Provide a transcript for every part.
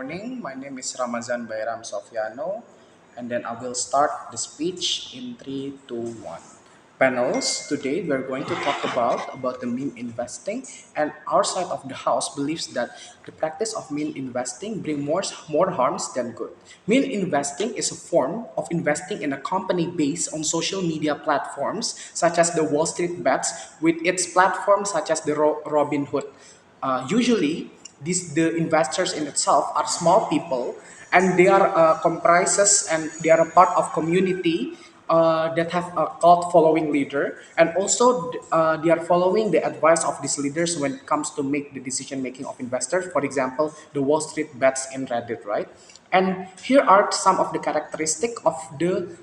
morning. My name is Ramazan Bayram Sofiano, and then I will start the speech in 3, 2, 1. Panels, today we're going to talk about the meme investing, and our side of the house believes that the practice of meme investing bring more harms than good. Meme investing is a form of investing in a company based on social media platforms such as the Wall Street Bets with its platforms such as the Robinhood. Usually, the investors in itself are small people, and they are comprises and they are a part of community that have a cult following leader, and also they are following the advice of these leaders when it comes to make the decision making of investors. For example, the Wall Street Bets in Reddit, right? And here are some of the characteristic of the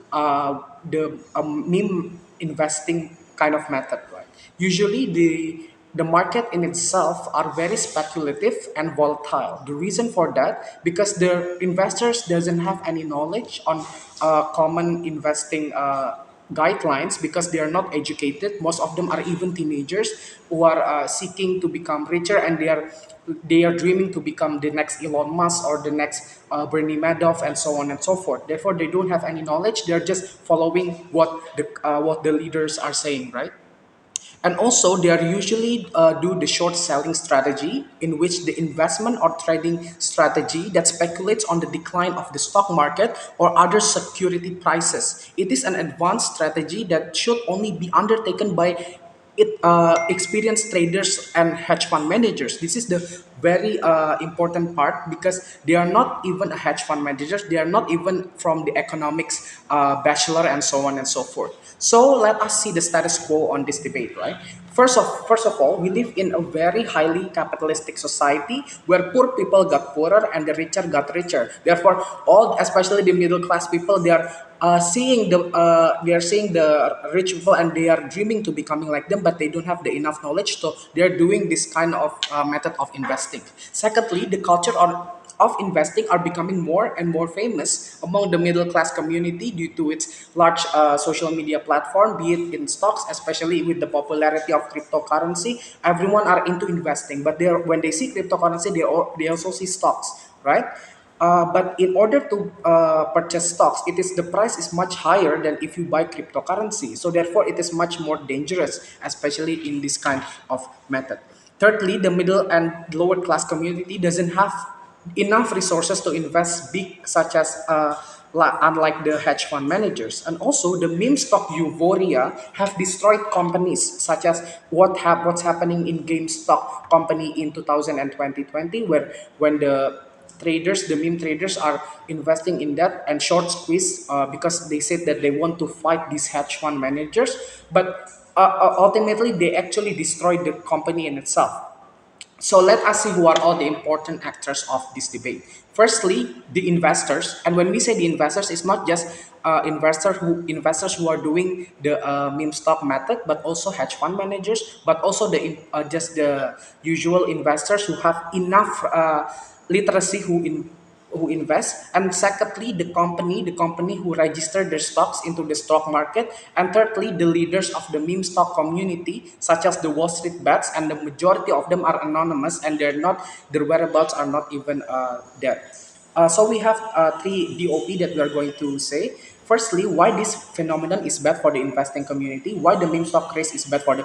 meme investing kind of method, right? Usually the market in itself are very speculative and volatile. The reason for that, because the investors doesn't have any knowledge on common investing guidelines, because they are not educated. Most of them are even teenagers who are seeking to become richer, and they are dreaming to become the next Elon Musk or the next Bernie Madoff, and so on and so forth. Therefore, they don't have any knowledge. They're just following what the leaders are saying, right? And also, they are usually do the short selling strategy, in which the investment or trading strategy that speculates on the decline of the stock market or other security prices. It is an advanced strategy that should only be undertaken by experienced traders and hedge fund managers. This is the very important part, because they are not even a hedge fund managers. They are not even from the economics bachelor, and so on and so forth. So let us see the status quo on this debate, right? First of all, we live in a very highly capitalistic society where poor people got poorer and the richer got richer. Therefore, all, especially the middle class people, they are seeing the rich people, and they are dreaming to becoming like them, but they don't have the enough knowledge, so they are doing this kind of method of investing. Secondly, the culture of investing are becoming more and more famous among the middle class community due to its large social media platform, be it in stocks, especially with the popularity of cryptocurrency. Everyone are into investing, but when they see cryptocurrency, they also see stocks, right? But in order to purchase stocks, the price is much higher than if you buy cryptocurrency. So therefore, it is much more dangerous, especially in this kind of method. Thirdly, the middle and lower class community doesn't have enough resources to invest big, such as unlike the hedge fund managers. And also, the meme stock euphoria have destroyed companies, such as what's happening in GameStop company in 2000 and 2020, where when the meme traders are investing in that and short squeeze, because they said that they want to fight these hedge fund managers, but ultimately they actually destroyed the company in itself. So let us see who are all the important actors of this debate. Firstly, the investors, and when we say the investors, it's not just investors who are doing the meme stock method, but also hedge fund managers, but also just the usual investors who have enough literacy who invest. And secondly, the company who register their stocks into the stock market. And thirdly, the leaders of the meme stock community, such as the Wall Street Bets, and the majority of them are anonymous, and their whereabouts are not even there. So we have three DOP that we are going to say. Firstly, why this phenomenon is bad for the investing community, why the meme stock craze is bad for the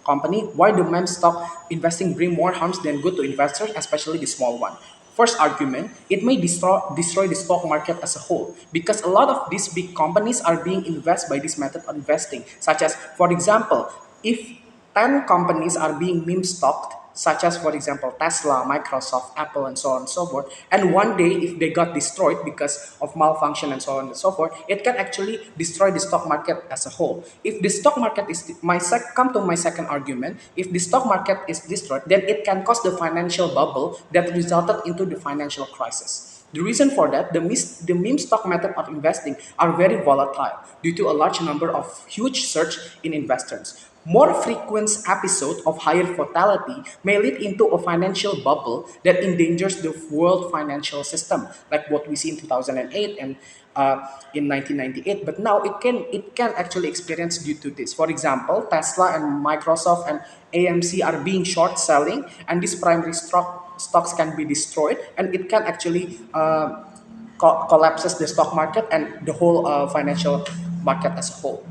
company, why the meme stock investing bring more harms than good to investors, especially the small one. First argument, it may destroy the stock market as a whole, because a lot of these big companies are being invested by this method of investing, such as, for example, if 10 companies are being meme stocked, such as, for example, Tesla, Microsoft, Apple, and so on and so forth. And one day, if they got destroyed because of malfunction and so on and so forth, it can actually destroy the stock market as a whole. If the stock market is come to my second argument, if the stock market is destroyed, then it can cause the financial bubble that resulted into the financial crisis. The reason for that, the meme stock method of investing are very volatile due to a large number of huge surge in investors. More frequent episodes of higher fatality may lead into a financial bubble that endangers the world financial system, like what we see in 2008 and in 1998. But now it can actually experience due to this. For example, Tesla and Microsoft and AMC are being short selling, and this primary stock stocks can be destroyed, and it can actually collapses the stock market and the whole financial market as a whole.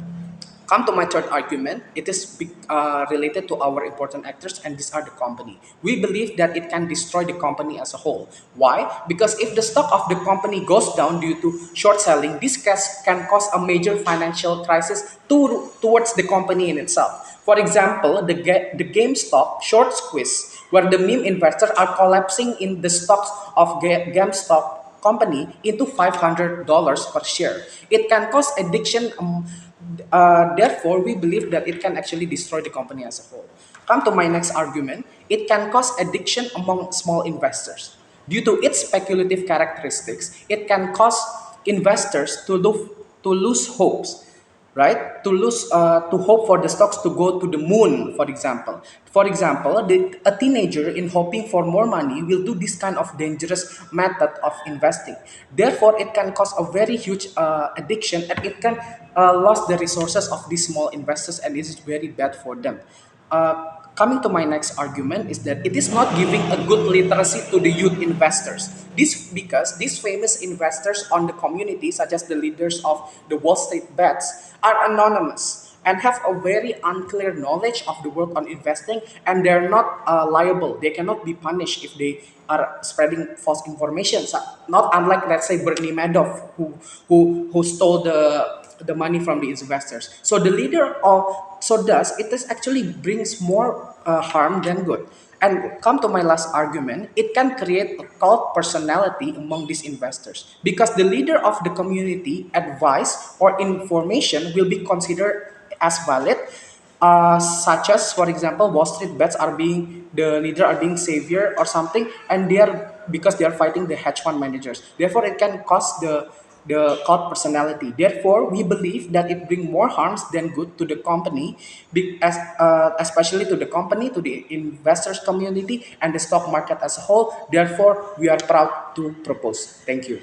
Come to my third argument. It is related to our important actors, and these are the company. We believe that it can destroy the company as a whole. Why? Because if the stock of the company goes down due to short selling, this can cause a major financial crisis towards the company in itself. For example, the GameStop short squeeze, where the meme investors are collapsing in the stocks of GameStop company into $500 per share. It can cause addiction. Therefore, we believe that it can actually destroy the company as a whole. Come to my next argument. It can cause addiction among small investors. Due to its speculative characteristics, it can cause investors to lose hopes, right? To hope for the stocks to go to the moon, for example. For example, a teenager in hoping for more money will do this kind of dangerous method of investing. Therefore, it can cause a very huge addiction, and it can lose the resources of these small investors, and it is very bad for them. Coming to my next argument is that it is not giving a good literacy to the youth investors. This because these famous investors on the community, such as the leaders of the Wall Street bets, are anonymous and have a very unclear knowledge of the work on investing, and they're not liable. They cannot be punished if they are spreading false information. So, not unlike, let's say, Bernie Madoff, who stole the money from the investors. So the leader of so thus it is actually brings more harm than good. And come to my last argument, it can create a cult personality among these investors because the leader of the community advice or information will be considered as valid, such as, for example, Wall Street bets are being the leader are being savior or something, and they are because they are fighting the hedge fund managers. Therefore, it can cause the cult personality. Therefore, we believe that it brings more harms than good to the company, especially to the company, to the investors community, and the stock market as a whole. Therefore, we are proud to propose. Thank you.